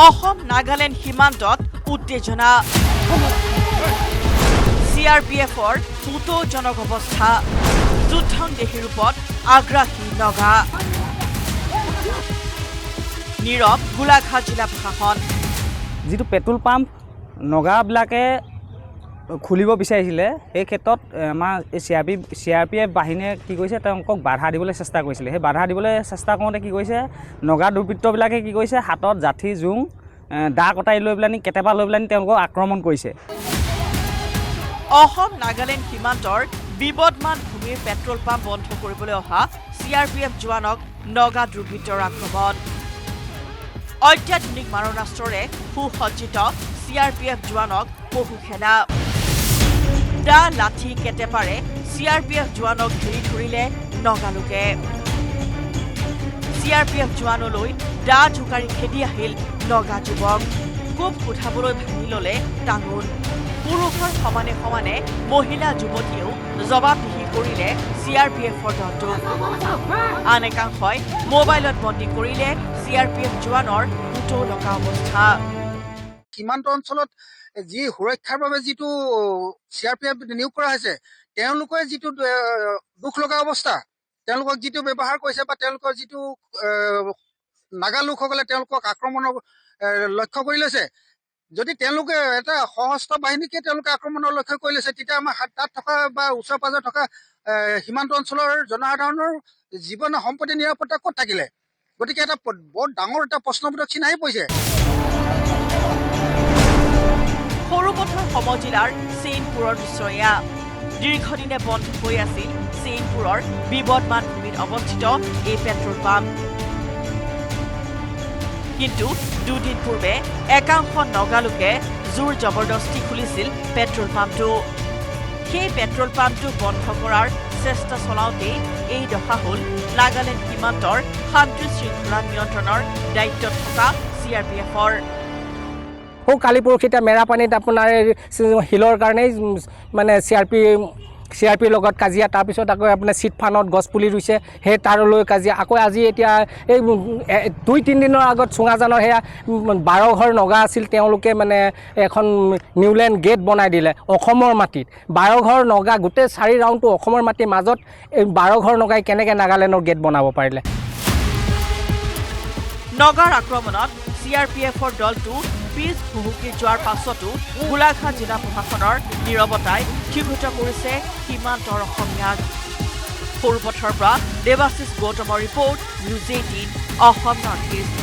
অসম নাগালেণ্ড সীমান্তত উত্তেজনা CRPFৰ পুতৌজনক অৱস্থা যুদ্ধংদেহী ৰূপত আগ্ৰাসী নগা নীৰৱ গোলাঘাট জিলা প্ৰশাসন যিটো পেট্ৰল পাম্প নগাবিলাকে খুলিব বিচাৰিছিলে এই ক্ষেত্ৰত আমাৰ CRPF বাহিনীয়ে কি কৰিছে তেওঁলোকক বাধা দিবলৈ চেষ্টা কৰিছিলে সেই বাধা দিবলৈ চেষ্টা কৰোঁতে কি কৰিছে নগা দুৰ্বৃত্তবিলাকে কি কৰিছে হাতত জাঠি জোং দা কটাৰি লৈ পেলানি কেটেপা লৈ পেলানি তেওঁলোকক আক্ৰমণ কৰিছে অসম নাগালেণ্ড সীমান্তৰ বিবদমান ভূমিৰ পেট্ৰল পাম্প বন্ধ কৰিবলৈ অহা CRPF জোৱানক নগা দুৰ্বৃত্তৰ আক্ৰমণ অত্যাধুনিক মাৰণাস্ত্ৰৰে সুসজ্জিত CRPF জোৱানক বহু সেনা দা লাঠি কেটেপাৰে CRPF জোৱানক ঘেৰি ধৰিলে নগালোকে CRPF জোৱানলৈ দা জোকাৰি খেদি আহিল নগা যুৱক কোব উঠাবলৈ ভাঙি ললে টাঙোন পুৰুষৰ সমানে সমানে মহিলা যুৱতীয়েও জবাবদিহি কৰিলে CRPFৰ দলটোক আন একাংশই মোবাইলত বন্দী কৰিলে CRPF জোৱানৰ পুতৌ লগা অৱস্থা সীমান্ত অঞ্চলত যি সুৰক্ষাৰ বাবে যিটো CRPF নিয়োগ কৰা হৈছে তেওঁলোকে যিটো দুখ লগা অৱস্থা তেওঁলোকক যিটো ব্যৱহাৰ কৰিছে বা তেওঁলোকৰ যিটো নাগা লোকসকলে তেওঁলোকক আক্ৰমণৰ লক্ষ্য কৰি লৈছে যদি তেওঁলোকে এটা সশস্ত্ৰ বাহিনীকে তেওঁলোকে আক্ৰমণৰ লক্ষ্য কৰি লৈছে তেতিয়া আমাৰ তাত থকা বা ওচৰ পাজৰে থকা সীমান্ত অঞ্চলৰ জনসাধাৰণৰ জীৱন সম্পত্তি নিৰাপত্তা ক'ত থাকিলে গতিকে এটা বৰ ডাঙৰ এটা প্ৰশ্নবোধক চিন আহি পৰিছে সৰুপথাৰ সমজিলাৰ চেইনপুৰৰ দৃশ্য এয়া দীৰ্ঘদিনে বন্ধ হৈ আছিল চেইনপুৰৰ বিবদমান ভূমিত অৱস্থিত এই পেট্ৰল পাম্প কিন্তু দুদিন পূৰ্বে একাংশ নগালোকে জোৰ জবৰদস্তি খুলিছিল পেট্ৰল পাম্পটো সেই পেট্ৰল পাম্পটো বন্ধ কৰাৰ চেষ্টা চলাওঁতেই এই দশা হ'ল নাগালেণ্ড সীমান্তৰ শান্তি শৃংখলা নিয়ন্ত্ৰণৰ দায়িত্বত থকা CRPFৰ কালি পৰহিতে মেৰাপানীত আপোনাৰ শিলৰ কাৰণেই মানে CRPৰ লগত কাজিয়া তাৰপিছত আকৌ আপোনাৰ চিটফানত গছপুলি ৰুইছে সেই তাৰলৈ কাজিয়া আকৌ আজি এতিয়া এই 2-3 দিনৰ আগত চুঙাজানৰ সেয়া 12 ঘৰ নগা আছিল তেওঁলোকে মানে এখন নিউলেণ্ড গেট বনাই দিলে অসমৰ মাটিত 12 ঘৰ নগা গোটেই 4 ৰাউণ্ডটো অসমৰ মাটিৰ মাজত এই 12 ঘৰ নগাই কেনেকৈ নাগালেণ্ডৰ গেট বনাব পাৰিলে নগাৰ আক্ৰমণত CRPFৰ দলটো পিছ হুহুকি যোৱাৰ পাছতো গোলাঘাট জিলা প্ৰশাসনৰ নীৰৱতাই ক্ষিপ্ত কৰিছে সীমান্তৰ অসমীয়াক সৰুপথৰ পৰা দেৱাশিষ গৌতমৰ report news 18 Assam north east